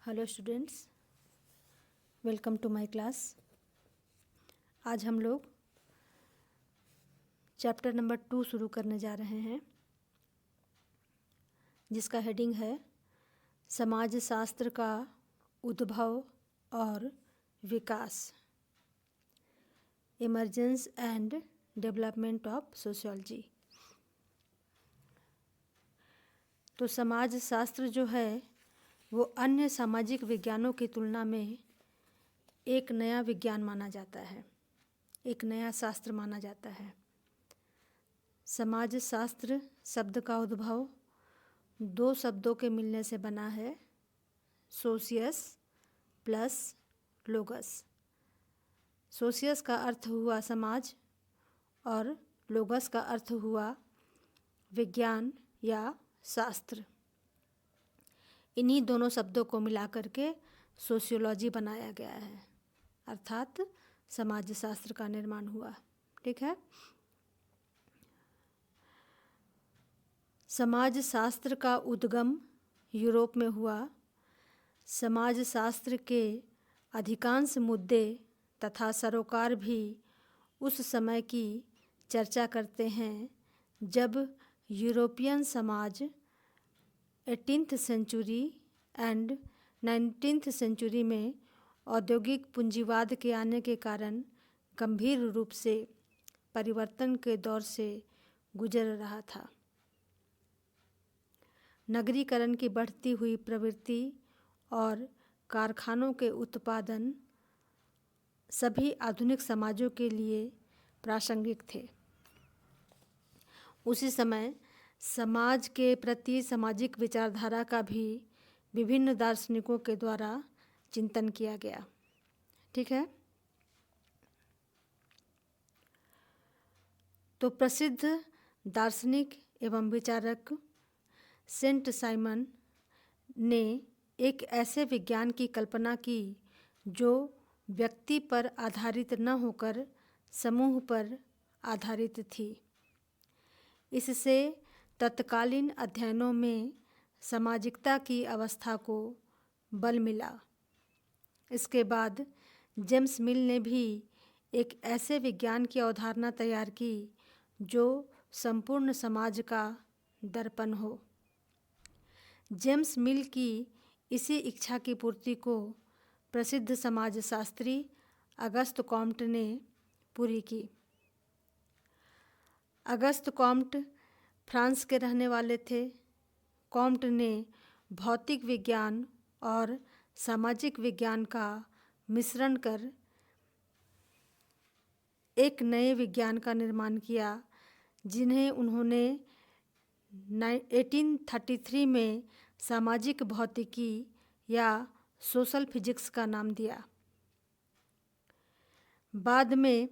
Hello students, welcome to my class. आज हम लोग चैप्टर नंबर 2 शुरू करने जा रहे हैं, जिसका हेडिंग है समाज शास्त्र का उद्भव और विकास, emergence and development of sociology. तो समाज शास्त्र जो है वो अन्य सामाजिक विज्ञानों की तुलना में एक नया विज्ञान माना जाता है, एक नया शास्त्र माना जाता है। समाज शास्त्र शब्द का उद्भव दो शब्दों के मिलने से बना है, सोशियस प्लस लोगस। सोशियस का अर्थ हुआ समाज और लोगस का अर्थ हुआ विज्ञान या शास्त्र। इन्हीं दोनों शब्दों को मिलाकर के सोशियोलॉजी बनाया गया है, अर्थात समाज शास्त्र का निर्माण हुआ। ठीक है। समाज शास्त्र का उद्गम यूरोप में हुआ। समाज शास्त्र के अधिकांश मुद्दे तथा सरोकार भी उस समय की चर्चा करते हैं जब यूरोपियन समाज 18th century and 19th century में औद्योगिक पूंजीवाद के आने के कारण गंभीर रूप से परिवर्तन के दौर से गुजर रहा था। नगरीकरण की बढ़ती हुई प्रवृत्ति और कारखानों के उत्पादन सभी आधुनिक समाजों के लिए प्रासंगिक थे। उसी समय समाज के प्रति सामाजिक विचारधारा का भी विभिन्न दार्शनिकों के द्वारा चिंतन किया गया। ठीक है। तो प्रसिद्ध दार्शनिक एवं विचारक सेंट साइमन ने एक ऐसे विज्ञान की कल्पना की जो व्यक्ति पर आधारित न होकर समूह पर आधारित थी। इससे तत्कालीन अध्ययनों में सामाजिकता की अवस्था को बल मिला। इसके बाद जेम्स मिल ने भी एक ऐसे विज्ञान की अवधारणा तैयार की जो संपूर्ण समाज का दर्पण हो। जेम्स मिल की इसी इच्छा की पूर्ति को प्रसिद्ध समाजशास्त्री अगस्त कॉम्ट ने पूरी की। अगस्त कॉम्ट फ्रांस के रहने वाले थे। कॉम्ट ने भौतिक विज्ञान और सामाजिक विज्ञान का मिश्रण कर एक नए विज्ञान का निर्माण किया, जिन्हें उन्होंने 1833 में सामाजिक भौतिकी या सोशल फिजिक्स का नाम दिया। बाद में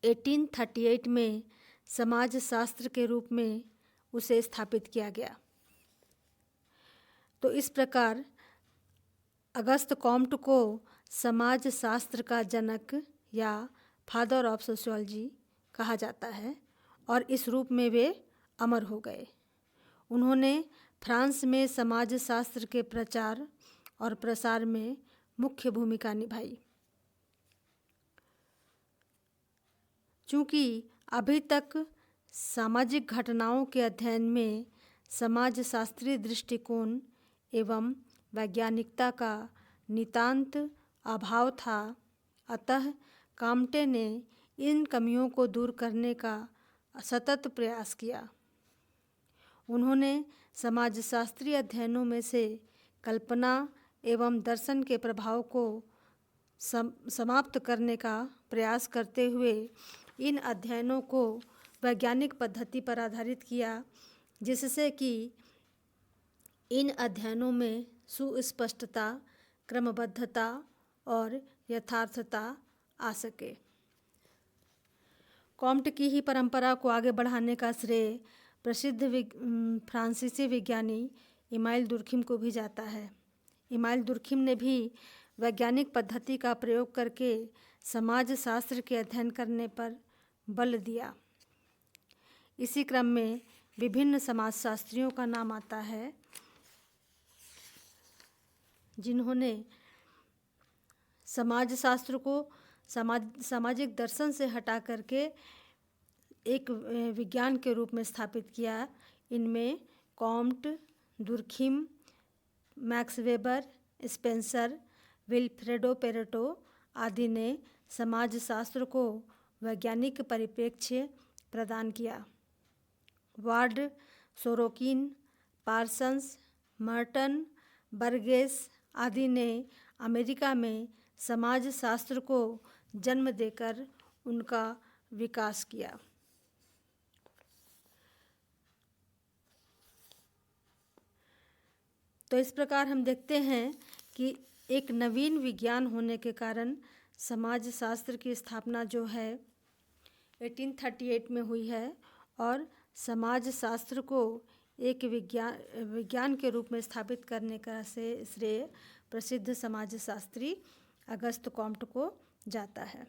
1838 में समाज शास्त्र के रूप में उसे स्थापित किया गया। तो इस प्रकार अगस्त कॉम्ट को समाज शास्त्र का जनक या फादर ऑफ सोशियोलॉजी कहा जाता है और इस रूप में वे अमर हो गए। उन्होंने फ्रांस में समाज शास्त्र के प्रचार और प्रसार में मुख्य भूमिका निभाई। चूँकि अभी तक सामाजिक घटनाओं के अध्ययन में समाज शास्त्रीय दृष्टिकोण एवं वैज्ञानिकता का नितांत अभाव था, अतः कॉम्टे ने इन कमियों को दूर करने का सतत प्रयास किया। उन्होंने समाजशास्त्रीय अध्ययनों में से कल्पना एवं दर्शन के प्रभाव को समाप्त करने का प्रयास करते हुए इन अध्ययनों को वैज्ञानिक पद्धति पर आधारित किया, जिससे कि इन अध्ययनों में सुस्पष्टता, क्रमबद्धता और यथार्थता आ सके। कॉम्ट की ही परंपरा को आगे बढ़ाने का श्रेय प्रसिद्ध फ्रांसीसी विज्ञानी इमाइल दुर्खिम को भी जाता है। इमाइल दुर्खिम ने भी वैज्ञानिक पद्धति का प्रयोग करके समाज शास्त्र के अध्ययन करने पर बल दिया। इसी क्रम में विभिन्न समाजशास्त्रियों का नाम आता है, जिन्होंने समाज शास्त्र को सामाजिक दर्शन से हटा करके एक विज्ञान के रूप में स्थापित किया। इनमें Comte, Durkheim, max weber, Spencer, Vilfredo Pareto आदि ने समाज शास्त्र को वैज्ञानिक परिप्रेक्ष्य प्रदान किया। Ward, Sorokin, Parsons, Merton, Burgess आदि ने अमेरिका में समाज शास्त्र को जन्म देकर उनका विकास किया। तो इस प्रकार हम देखते हैं कि एक नवीन विज्ञान होने के कारण समाज शास्त्र की स्थापना जो है 1838 में हुई है और समाज शास्त्र को एक विज्ञान के रूप में स्थापित करने का श्रेय प्रसिद्ध समाज शास्त्री अगस्त कॉम्ट को जाता है।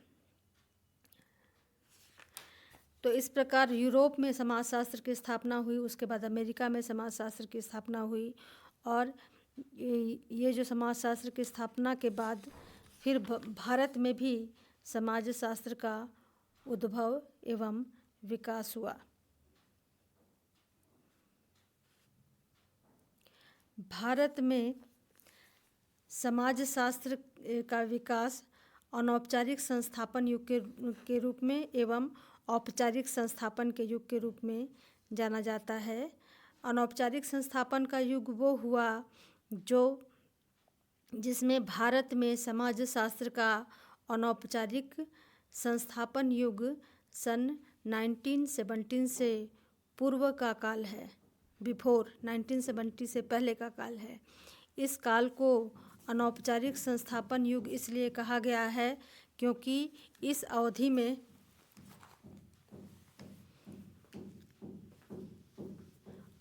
तो इस प्रकार यूरोप में समाजशास्त्र की स्थापना हुई, उसके बाद अमेरिका में समाजशास्त्र की स्थापना हुई और ये जो समाजशास्त्र की स्थापना के बाद फिर भारत में भी समाजशास्त्र का उद्भव एवं विकास हुआ। भारत में समाजशास्त्र का विकास अनौपचारिक संस्थापन युग के रूप में एवं औपचारिक संस्थापन के युग के रूप में जाना जाता है। अनौपचारिक संस्थापन का युग वो हुआ जिसमें भारत में समाजशास्त्र का अनौपचारिक संस्थापन युग सन 1917 से पूर्व का काल है, बिफोर 1970 से पहले का काल है। इस काल को अनौपचारिक संस्थापन युग इसलिए कहा गया है क्योंकि इस अवधि में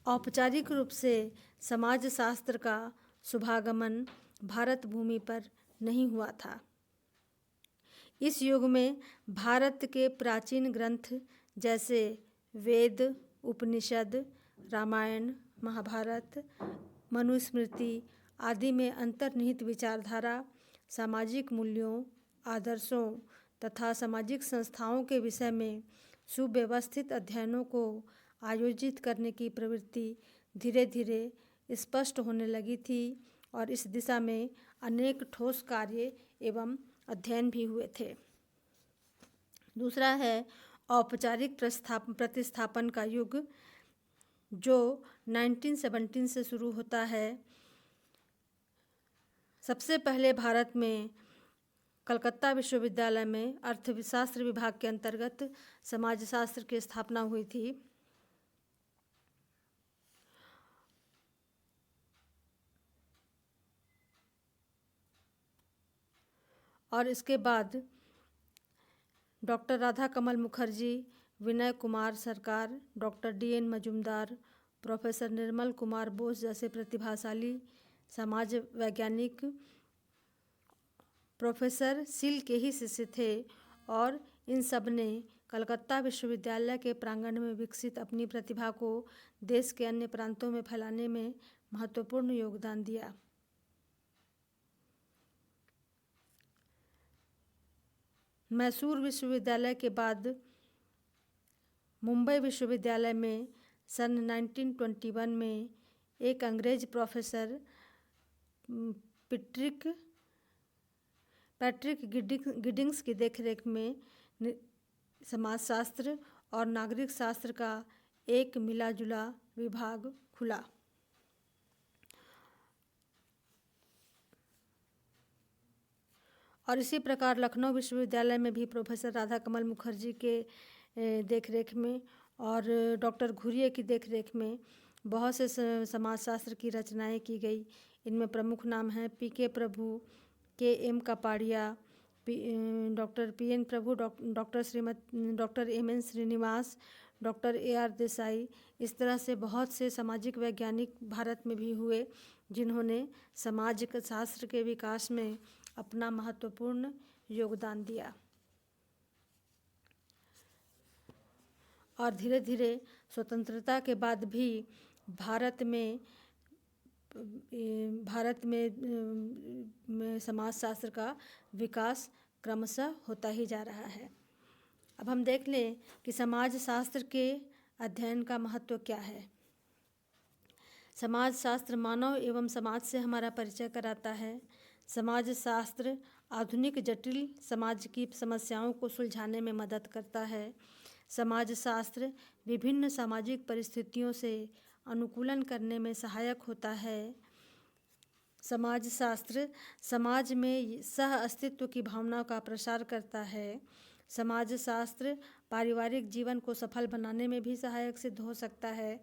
औपचारिक रूप से समाजशास्त्र का शुभागमन भारत भूमि पर नहीं हुआ था। इस युग में भारत के प्राचीन ग्रंथ जैसे वेद, उपनिषद, रामायण, महाभारत, मनुस्मृति आदि में अंतर्निहित विचारधारा, सामाजिक मूल्यों, आदर्शों तथा सामाजिक संस्थाओं के विषय में सुव्यवस्थित अध्ययनों को आयोजित करने की प्रवृत्ति धीरे धीरे स्पष्ट होने लगी थी और इस दिशा में अनेक ठोस कार्य एवं अध्ययन भी हुए थे। दूसरा है औपचारिक प्रतिस्थापन का युग जो 1917 से शुरू होता है। सबसे पहले भारत में कलकत्ता विश्वविद्यालय में अर्थशास्त्र विभाग के अंतर्गत समाजशास्त्र की स्थापना हुई थी। और इसके बाद डॉक्टर राधा कमल मुखर्जी, विनय कुमार सरकार, doctor DN Majumdar, professor Nirmal Kumar Bose जैसे प्रतिभाशाली समाज वैज्ञानिक प्रोफेसर सील के ही शिष्य थे और इन सब ने कलकत्ता विश्वविद्यालय के प्रांगण में विकसित अपनी प्रतिभा को देश के अन्य प्रांतों में फैलाने में महत्वपूर्ण योगदान दिया। मैसूर विश्वविद्यालय के बाद मुंबई विश्वविद्यालय में सन 1921 में एक अंग्रेज प्रोफेसर पैट्रिक गिडिंग्स की देखरेख में समाजशास्त्र और नागरिक शास्त्र का एक मिला जुला विभाग खुला। और इसी प्रकार लखनऊ विश्वविद्यालय में भी प्रोफेसर राधा कमल मुखर्जी के देखरेख में और डॉक्टर घुरिये की देखरेख में बहुत से समाजशास्त्र की रचनाएं की गई। इनमें प्रमुख नाम हैं PK Prabhu, KM Kapadia, doctor PN Prabhu, doctor MN Srinivas, doctor AR Desai. इस तरह से बहुत से सामाजिक वैज्ञानिक भारत में भी हुए जिन्होंने समाज शास्त्र के विकास में अपना महत्वपूर्ण योगदान दिया। और धीरे धीरे स्वतंत्रता के बाद भी भारत में भारत में समाजशास्त्र का विकास क्रमशः होता ही जा रहा है। अब हम देख लें कि समाजशास्त्र के अध्ययन का महत्व क्या है। समाजशास्त्र मानव एवं समाज से हमारा परिचय कराता है। समाजशास्त्र आधुनिक जटिल समाज की समस्याओं को सुलझाने में मदद करता है। समाजशास्त्र विभिन्न सामाजिक परिस्थितियों से अनुकूलन करने में सहायक होता है। समाजशास्त्र समाज में सह अस्तित्व की भावना का प्रसार करता है। समाजशास्त्र पारिवारिक जीवन को सफल बनाने में भी सहायक सिद्ध हो सकता है।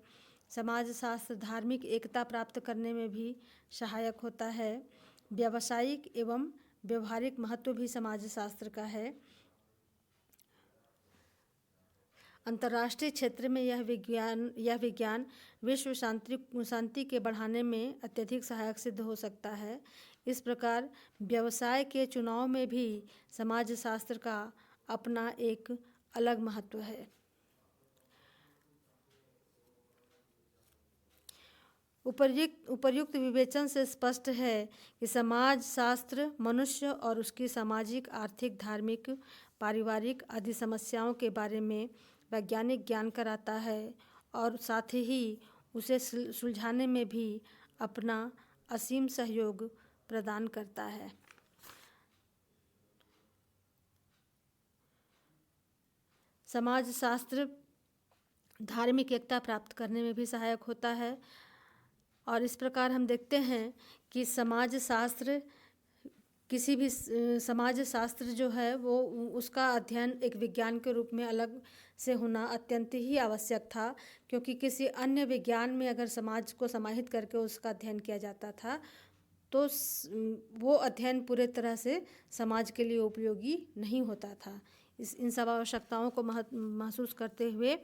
समाजशास्त्र धार्मिक एकता प्राप्त करने में भी सहायक होता है। व्यावसायिक एवं व्यवहारिक महत्व भी समाजशास्त्र का है। अंतर्राष्ट्रीय क्षेत्र में यह विज्ञान विश्व शांति के बढ़ाने में अत्यधिक सहायक सिद्ध हो सकता है। इस प्रकार व्यवसाय के चुनाव में भी समाजशास्त्र का अपना एक अलग महत्व है। उपर्युक्त विवेचन से स्पष्ट है कि समाजशास्त्र मनुष्य और उसकी सामाजिक, आर्थिक, धार्मिक, पारिवारिक आदि समस्याओं के बारे में वैज्ञानिक ज्ञान कराता है और साथ ही उसे सुलझाने में भी अपना असीम सहयोग प्रदान करता है। समाजशास्त्र धार्मिक एकता प्राप्त करने में भी सहायक होता है और इस प्रकार हम देखते हैं कि समाजशास्त्र किसी भी समाजशास्त्र जो है वो उसका अध्ययन एक विज्ञान के रूप में अलग से होना अत्यंत ही आवश्यक था, क्योंकि किसी अन्य विज्ञान में अगर समाज को समाहित करके उसका अध्ययन किया जाता था तो वो अध्ययन पूरे तरह से समाज के लिए उपयोगी नहीं होता था। इन सब आवश्यकताओं को महसूस करते हुए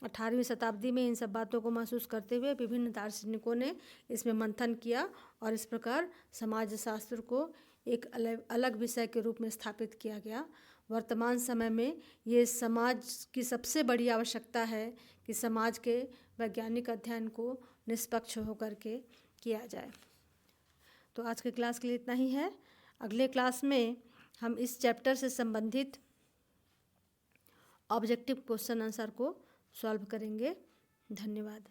18वीं शताब्दी में इन सब बातों को महसूस करते हुए विभिन्न दार्शनिकों ने इसमें मंथन किया और इस प्रकार समाजशास्त्र को एक अलग विषय के रूप में स्थापित किया गया। वर्तमान समय में ये समाज की सबसे बड़ी आवश्यकता है कि समाज के वैज्ञानिक अध्ययन को निष्पक्ष होकर के किया जाए। तो आज के क्लास के लिए इतना ही है। अगले क्लास में हम इस चैप्टर से संबंधित ऑब्जेक्टिव क्वेश्चन आंसर को सॉल्व करेंगे। धन्यवाद।